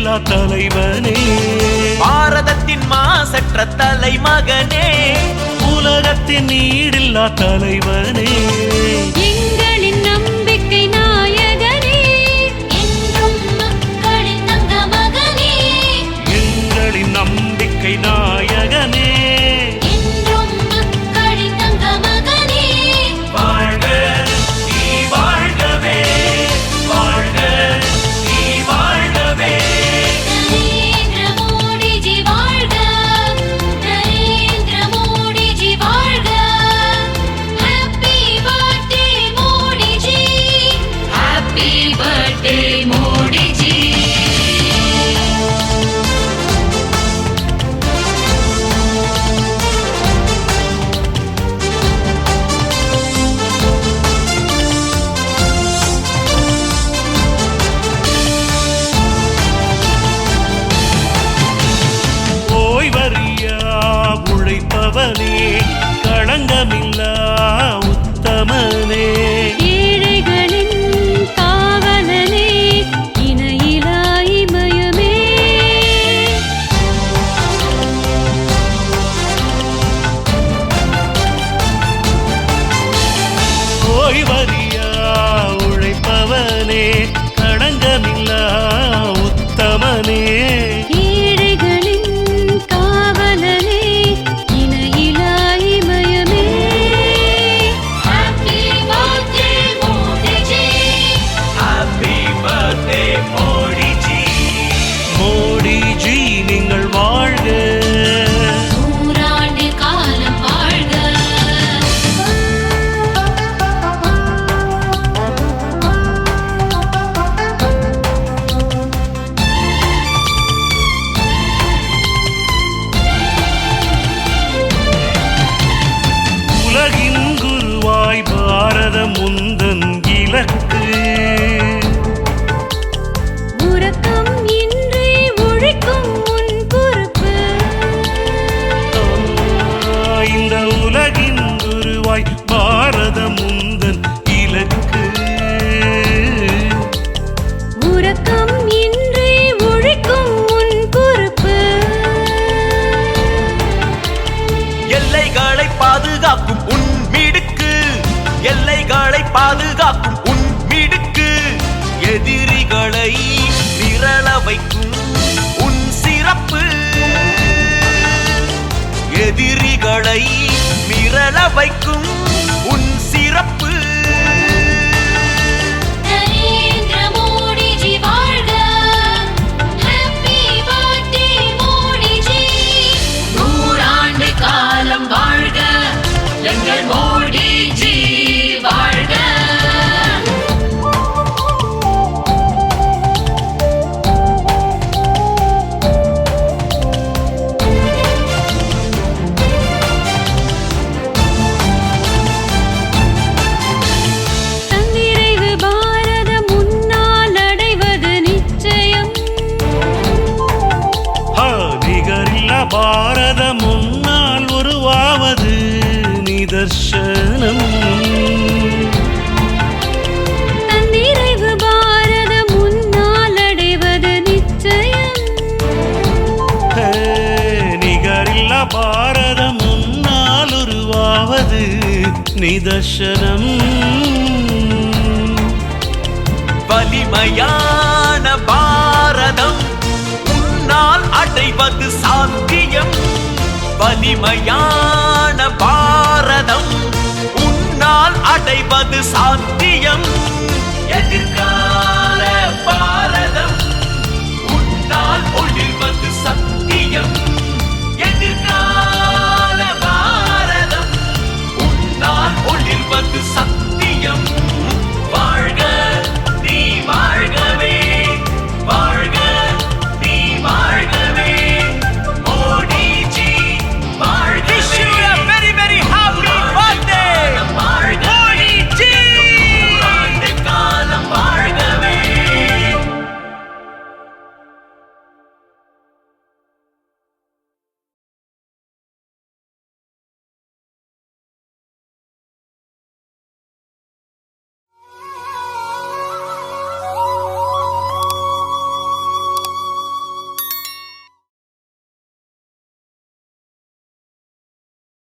ஈடில்லா தலைவனே, பாரதத்தின் மாசற்ற தலைமகனே, உலகத்தின் ஈடில்லா தலைவனே, எங்களின் நம்பிக்கை நாயகனே, என்றும் மக்களின் தங்க மகனே, எங்களின் நம்பிக்கை நாயகனே, என்றும் மக்களின் தங்க மகனே. வாழ்க நீ வாழ்கவே, வாழ்க நீ வாழ்கவே. நரேந்திர மோடிஜி வாழ்க, நரேந்திர மோடிஜி வாழ்க. Happy birthday Modiji, happy birthday Modiji. ஓய்வறியா உழைப்பவனே, களங்கமில்லா உத்தமனே, ஏழைகளின் காவலனே, இணையிலா இமயமே. ஓய்வறியா உழைப்பவனே, களங்கமில்லா உத்தமனே, ஏழைகளின் காவலனே, இணையிலா இமயமே. Happy birthday Modiji, happy birthday Modiji. Modiji நீங்கள் வாழ்க, நூறாண்டு காலம் வாழ்க. உலகின் குருவாய் பாரதம் உந்தன் இலக்கு, உறக்கம் இன்றி உழைக்கும் உன் பொறுப்பு. இந்த உலகின் குருவாய் பாரதம் உந்தன் இலக்கு, உறக்கம் இன்றி உழைக்கும் உன் பொறுப்பு. எல்லைகளை பாதுகாக்கும் உன் மிடுக்கு, எல்லைகளை பாதுகாக்கும் உன் மிடுக்கு, எதிரிகளை விரள வைக்கும் உன் சிறப்பு, எதிரிகளை மிரள வைக்கும் உன் சிறப்பு. நரேந்திர மோடிஜி வாழ்க, ஹேப்பி பர்த்டே மோடிஜி. நூறாண்டு காலம் வாழ்க, எங்கள் மோடிஜி வாழ்க. தன்னிறைவு பாரதம் முன்னால் அடைவது நிச்சயம். நிகரில்லா பாரதம் முன்னால் உருவாவது நிதர்சனம், தன்னிறைவு பாரதம் முன்னால் அடைவது நிச்சயம். நிகரில்லா பாரதம் முன்னால் உருவாவது நிதர்சனம், வலிமையான பாரதம் உன்னால் அடைவது சாத்தியம், வலிமையான பாரதம் உன்னால் அடைவது சாத்தியம். எதிர்கால